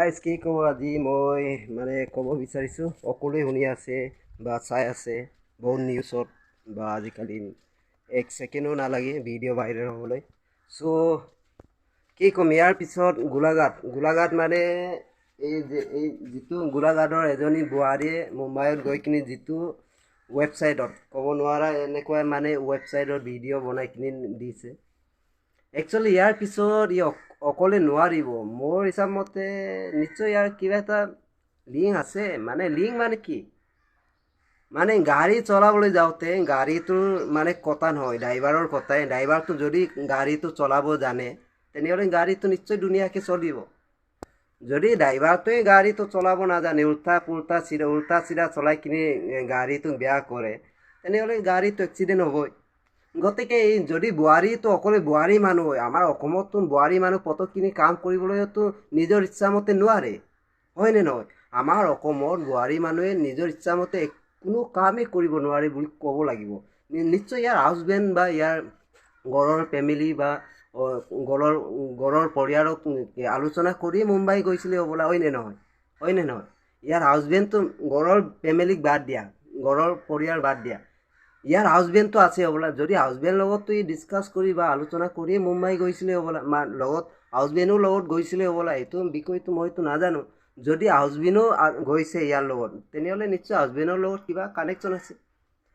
Guys কি ক'ব আজি মই মানে ক'ব বিচাৰিছোঁ সকলোৱে শুনি আছে বা চাই আছে বহুত নিউজত বা আজিকালি এক ছেকেণ্ডো নালাগে ভিডিঅ' ভাইৰেল হ'বলৈ। চ' কি ক'ম ইয়াৰ পিছত গোলাঘাট মানে এই যিটো গোলাঘাটৰ এজনী বোৱাৰীয়ে মুম্বাইত গৈ কিনি যিটো ৱেবছাইটত ক'ব নোৱাৰা এনেকুৱা মানে ৱেবছাইটত ভিডিঅ' বনাই কিনি দিছে। একচুৱেলি ইয়াৰ পিছত অকলে নোৱাৰিব মোৰ হিচাপ মতে নিশ্চয় ইয়াৰ কিবা এটা লিংক আছে। লিংক মানে কি মানে গাড়ী চলাবলৈ যাওঁতে গাড়ীটোৰ মানে কথা নহয় ড্ৰাইভাৰৰ কথাই। ড্ৰাইভাৰটো যদি গাড়ীটো চলাব জানে তেনেহ'লে গাড়ীটো নিশ্চয় ধুনীয়াকৈ চলিব। যদি ড্ৰাইভাৰটোৱে গাড়ীটো চলাব নাজানে উল্টা চিধা চলাই কিনি গাড়ীটো বেয়া কৰে তেনেহ'লে গাড়ীটো এক্সিডেণ্ট হ'বই। গতিকে এই যদি বোৱাৰীটো অকলে বোৱাৰী মানুহ হয়, আমাৰ অসমততো বোৱাৰী মানুহ পটকখিনি কাম কৰিবলৈতো নিজৰ ইচ্ছামতে নোৱাৰে, হয়নে নহয়? আমাৰ অসমত বোৱাৰী মানুহে নিজৰ ইচ্ছামতে কোনো কামেই কৰিব নোৱাৰে বুলি ক'ব লাগিব। নিশ্চয় ইয়াৰ হাজবেণ্ড বা ইয়াৰ ঘৰৰ ফেমিলি বা ঘৰৰ পৰিয়ালক আলোচনা কৰি মুম্বাই গৈছিলে হ'বলা, হয়নে নহয়? ইয়াৰ হাজবেণ্ডটো ঘৰৰ ফেমিলিক বাদ দিয়া, ঘৰৰ পৰিয়াল বাদ দিয়া, ইয়াৰ হাজবেণ্ডটো আছে হ'বলা। যদি হাজবেণ্ড লগততো ডিছকাছ কৰি বা আলোচনা কৰি মুম্বাই গৈছিলে হ'বলা, হাজবেণ্ডৰ লগত গৈছিলে হ'বলা, এইটো বিষয়টো মইতো নাজানো। যদি হাজবেণ্ডো গৈছে ইয়াৰ লগত তেনেহ'লে নিশ্চয় হাজবেণ্ডৰ লগত কিবা কানেকশ্যন আছে।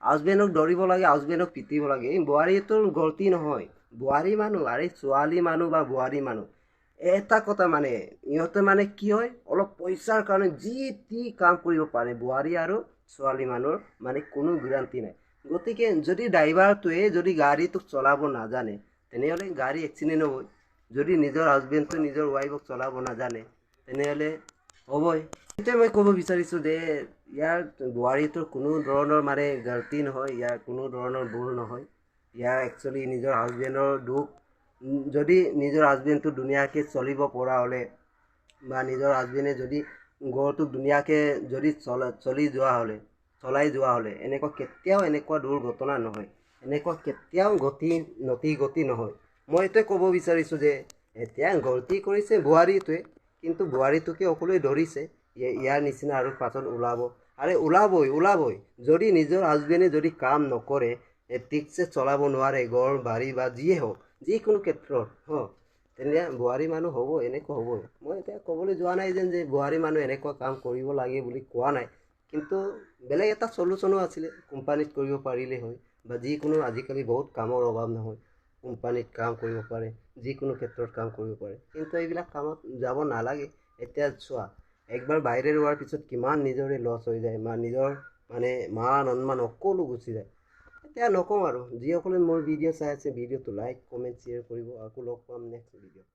হাজবেণ্ডক ধৰিব লাগে, হাজবেণ্ডক পিটিব লাগে। এই বোৱাৰীটোৰ গলতি নহয়, বোৱাৰী মানুহ আৰে ছোৱালী মানুহ বা বোৱাৰী মানুহ এটা কথা ইহঁতে কি হয় অলপ পইচাৰ কাৰণে যি টি কাম কৰিব পাৰে। বোৱাৰী আৰু ছোৱালী মানুহৰ কোনো গেৰাণ্টি নাই। গতিকে যদি ড্ৰাইভাৰটোৱে যদি গাড়ীটো চলাব নাজানে তেনেহ'লে গাড়ী এক্সিডেণ্ট হ'বই। যদি নিজৰ হাজবেণ্ডটো নিজৰ ৱাইফক চলাব নাজানে তেনেহ'লে হ'বই। সেইটোৱে মই ক'ব বিচাৰিছোঁ যে ইয়াৰ বোৱাৰীটোৰ কোনো ধৰণৰ গলতি নহয়, ইয়াৰ কোনো ধৰণৰ ভুল নহয়। ইয়াৰ একচুৱেলি নিজৰ হাজবেণ্ডৰ দুখ। যদি নিজৰ হাজবেণ্ডটো ধুনীয়াকৈ চলিব পৰা হ'লে বা নিজৰ হাজবেণ্ডে যদি ঘৰটো ধুনীয়াকৈ যদি চলাই যোৱা হ'লে এনেকুৱা দুৰ্ঘটনা নহয়, এনেকুৱা কেতিয়াও নতি গতি নহয়। মই এইটোৱে ক'ব বিচাৰিছোঁ যে এতিয়া গলতি কৰিছে বোৱাৰীটোৱে, কিন্তু বোৱাৰীটোকে সকলোৱে ধৰিছে। ইয়াৰ নিচিনা আৰু পাছত ওলাবই। যদি নিজৰ হাজবেণ্ডে যদি কাম নকৰে, ঠিকছে চলাব নোৱাৰে ঘৰ বাৰী বা যিয়ে হওক যিকোনো ক্ষেত্ৰত তেন্তে বোৱাৰী মানুহ হ'ব, এনেকুৱা হ'বই। মই এতিয়া ক'বলৈ যোৱা নাই যে বোৱাৰী মানুহ এনেকুৱা কাম কৰিব লাগে বুলি কোৱা নাই, কিন্তু বেলেগ এটা চলিউশ্যনো আছিলে। কোম্পানীত কৰিব পাৰিলে হয় বা যিকোনো আজিকালি বহুত কামৰ অভাৱ নহয়, কোম্পানীত কাম কৰিব পাৰে, যিকোনো ক্ষেত্ৰত কাম কৰিব পাৰে, কিন্তু এইবিলাক কামত যাব নালাগে। এতিয়া চোৱা একবাৰ ভাইৰেল হোৱাৰ পিছত কিমান নিজৰে লছ হৈ যায়, নিজৰ মান সন্মান সকলো গুচি যায়। এতিয়া নকওঁ আৰু। যিসকলে মোৰ ভিডিঅ' চাই আছে ভিডিঅ'টো লাইক কমেণ্ট শ্বেয়াৰ কৰিব। আকৌ লগ পাম নেক্সট ভিডিঅ'।